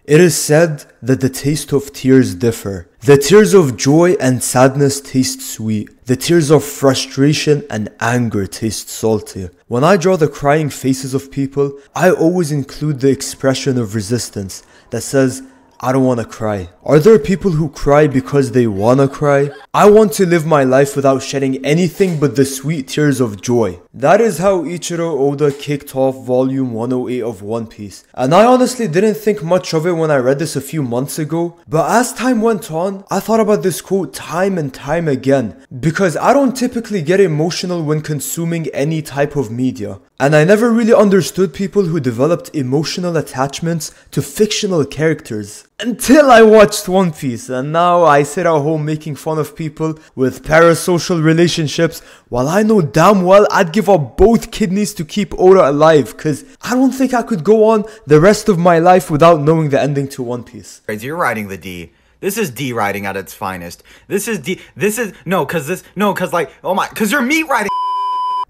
It is said that the taste of tears differ. The tears of joy and sadness taste sweet. The tears of frustration and anger taste salty. When I draw the crying faces of people, I always include the expression of resistance that says, I don't want to cry. Are there people who cry because they want to cry? I want to live my life without shedding anything but the sweet tears of joy. That is how Ichiro Oda kicked off volume 108 of One Piece. And I honestly didn't think much of it when I read this a few months ago. But as time went on, I thought about this quote time and time again. Because I don't typically get emotional when consuming any type of media. And I never really understood people who developed emotional attachments to fictional characters. Until I watched One Piece, and now I sit at home making fun of people with parasocial relationships, while I know damn well I'd give up both kidneys to keep Oda alive, cause I don't think I could go on the rest of my life without knowing the ending to One Piece. You're writing the D. This is D writing at its finest. Cause you're meat writing.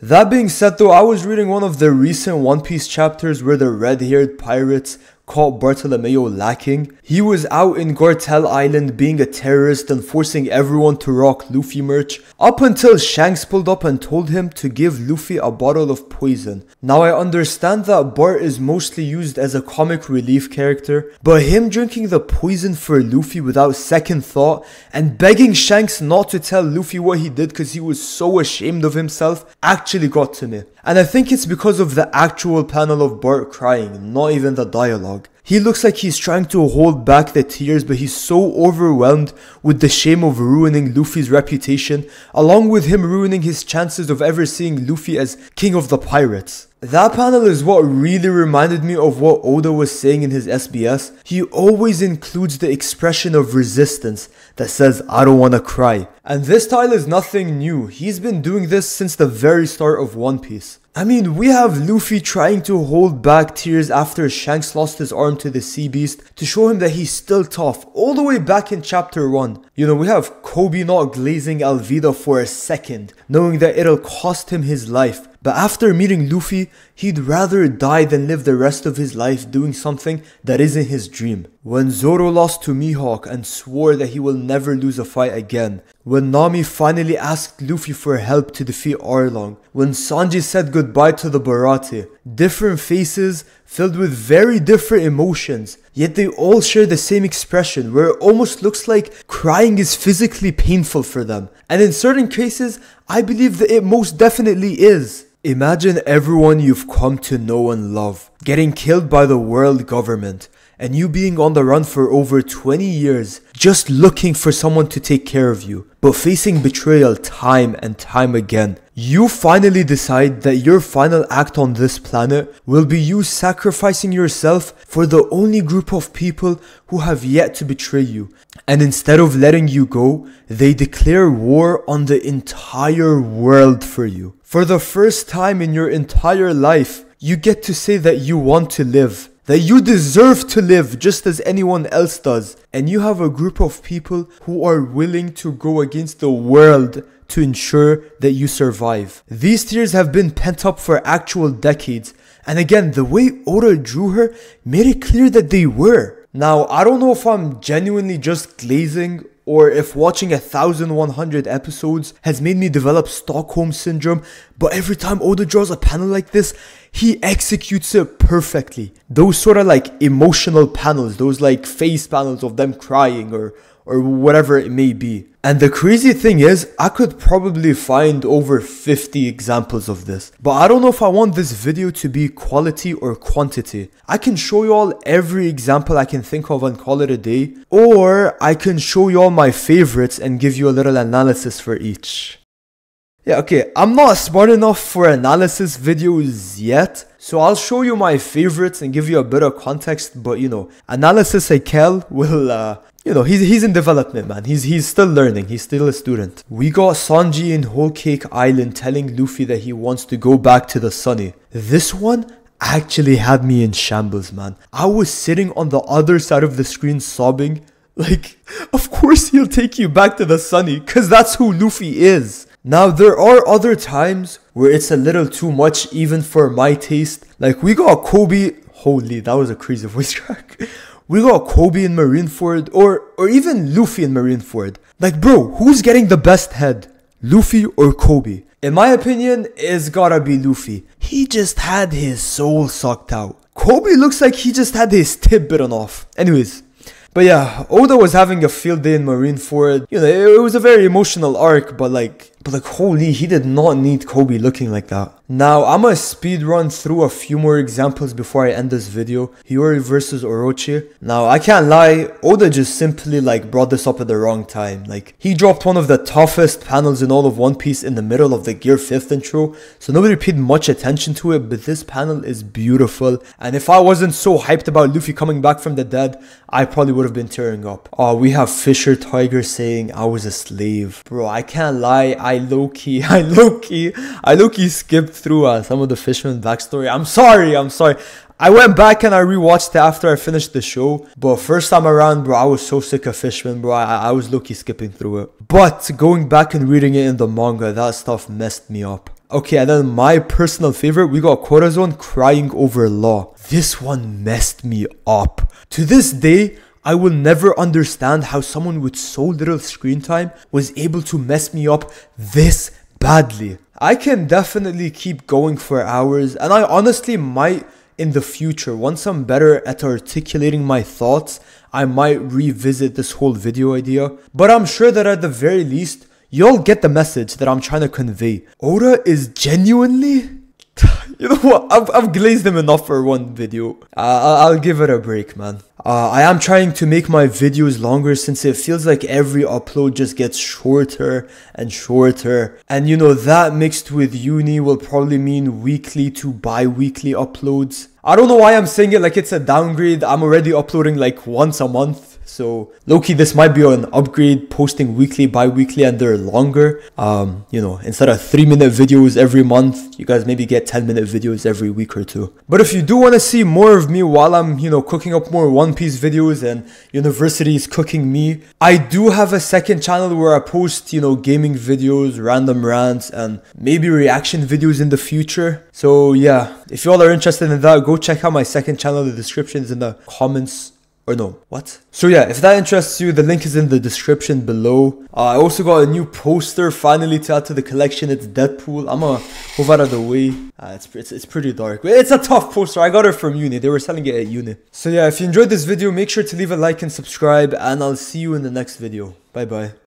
That being said though, I was reading one of the recent One Piece chapters where the red-haired pirates caught Bartolomeo lacking. He was out in Gortel Island being a terrorist and forcing everyone to rock Luffy merch, up until Shanks pulled up and told him to give Luffy a bottle of poison. Now I understand that Bart is mostly used as a comic relief character, but him drinking the poison for Luffy without second thought and begging Shanks not to tell Luffy what he did because he was so ashamed of himself actually got to me. And I think it's because of the actual panel of Bart crying, not even the dialogue. He looks like he's trying to hold back the tears, but he's so overwhelmed with the shame of ruining Luffy's reputation, along with him ruining his chances of ever seeing Luffy as king of the pirates. That panel is what really reminded me of what Oda was saying in his SBS. He always includes the expression of resistance that says, I don't want to cry. And this style is nothing new. He's been doing this since the very start of One Piece. I mean, we have Luffy trying to hold back tears after Shanks lost his arm to the Sea Beast to show him that he's still tough, all the way back in chapter 1. You know, we have Kobe not glazing Alvida for a second, knowing that it'll cost him his life. But after meeting Luffy, he'd rather die than live the rest of his life doing something that isn't his dream. When Zoro lost to Mihawk and swore that he will never lose a fight again. When Nami finally asked Luffy for help to defeat Arlong. When Sanji said goodbye to the Baratie. Different faces filled with very different emotions. Yet they all share the same expression where it almost looks like crying is physically painful for them. And in certain cases, I believe that it most definitely is. Imagine everyone you've come to know and love getting killed by the world government and you being on the run for over 20 years just looking for someone to take care of you, but facing betrayal time and time again. You finally decide that your final act on this planet will be you sacrificing yourself for the only group of people who have yet to betray you. And instead of letting you go, they declare war on the entire world for you. For the first time in your entire life, you get to say that you want to live. That you deserve to live just as anyone else does. And you have a group of people who are willing to go against the world to ensure that you survive. These tears have been pent up for actual decades. And again, the way Oda drew her made it clear that they were. Now, I don't know if I'm genuinely just glazing or if watching 1100 episodes has made me develop Stockholm Syndrome, but every time Oda draws a panel like this, he executes it perfectly. Those sort of like emotional panels, those like face panels of them crying or whatever it may be. And the crazy thing is, I could probably find over 50 examples of this. But I don't know if I want this video to be quality or quantity. I can show you all every example I can think of and call it a day. Or I can show you all my favorites and give you a little analysis for each. Yeah, okay, I'm not smart enough for analysis videos yet. So I'll show you my favorites and give you a bit of context. But you know, Analysis Akel will... You know, he's in development, man. He's still learning. He's still a student. We got Sanji in Whole Cake Island telling Luffy that he wants to go back to the Sunny. This one actually had me in shambles, man. I was sitting on the other side of the screen sobbing. Like, of course he'll take you back to the Sunny, because that's who Luffy is. Now, there are other times where it's a little too much even for my taste. Like, we got Kobe... Holy, that was a crazy voice crack. We got Kobe in Marineford, or even Luffy in Marineford. Like, bro, who's getting the best head? Luffy or Kobe? In my opinion, it's gotta be Luffy. He just had his soul sucked out. Kobe looks like he just had his tip bitten off. Anyways. But yeah, Oda was having a field day in Marineford. You know, it was a very emotional arc, but like holy, he did not need Kobe looking like that. Now, I'm gonna speed run through a few more examples before I end this video. Hiyori versus Orochi. Now, I can't lie, Oda just simply like brought this up at the wrong time. Like, he dropped one of the toughest panels in all of One Piece in the middle of the Gear 5th intro, so nobody paid much attention to it, but this panel is beautiful. And if I wasn't so hyped about Luffy coming back from the dead, I probably would have been tearing up. Oh, we have Fisher Tiger saying, I was a slave. Bro, I can't lie, I low-key skipped through some of the Fishman backstory. I'm sorry. I went back and I rewatched it after I finished the show. But first time around, bro, I was so sick of Fishman, bro. I was low-key skipping through it. But going back and reading it in the manga, that stuff messed me up. Okay, and then my personal favorite, we got Corazon crying over Law. This one messed me up. To this day, I will never understand how someone with so little screen time was able to mess me up this badly. I can definitely keep going for hours, and I honestly might in the future, once I'm better at articulating my thoughts, I might revisit this whole video idea. But I'm sure that at the very least, you'll get the message that I'm trying to convey. Oda is genuinely... You know what, I've glazed him enough for one video. I'll give it a break, man. I am trying to make my videos longer since it feels like every upload just gets shorter and shorter. And you know, that mixed with uni will probably mean weekly to bi-weekly uploads. I don't know why I'm saying it like it's a downgrade. I'm already uploading like once a month. So low-key, this might be an upgrade, posting weekly, bi-weekly, and they're longer. You know, instead of 3-minute videos every month, you guys maybe get 10-minute videos every week or two. But if you do want to see more of me while I'm, you know, cooking up more One Piece videos and university is cooking me, I do have a second channel where I post, you know, gaming videos, random rants, and maybe reaction videos in the future. So yeah, if you all are interested in that, go check out my second channel. The description is in the comments. Or no, what? So yeah, if that interests you, the link is in the description below. I also got a new poster finally to add to the collection. It's Deadpool. I'm gonna move out of the way. It's pretty dark. It's a tough poster. I got it from uni. They were selling it at uni. So yeah, if you enjoyed this video, make sure to leave a like and subscribe. And I'll see you in the next video. Bye bye.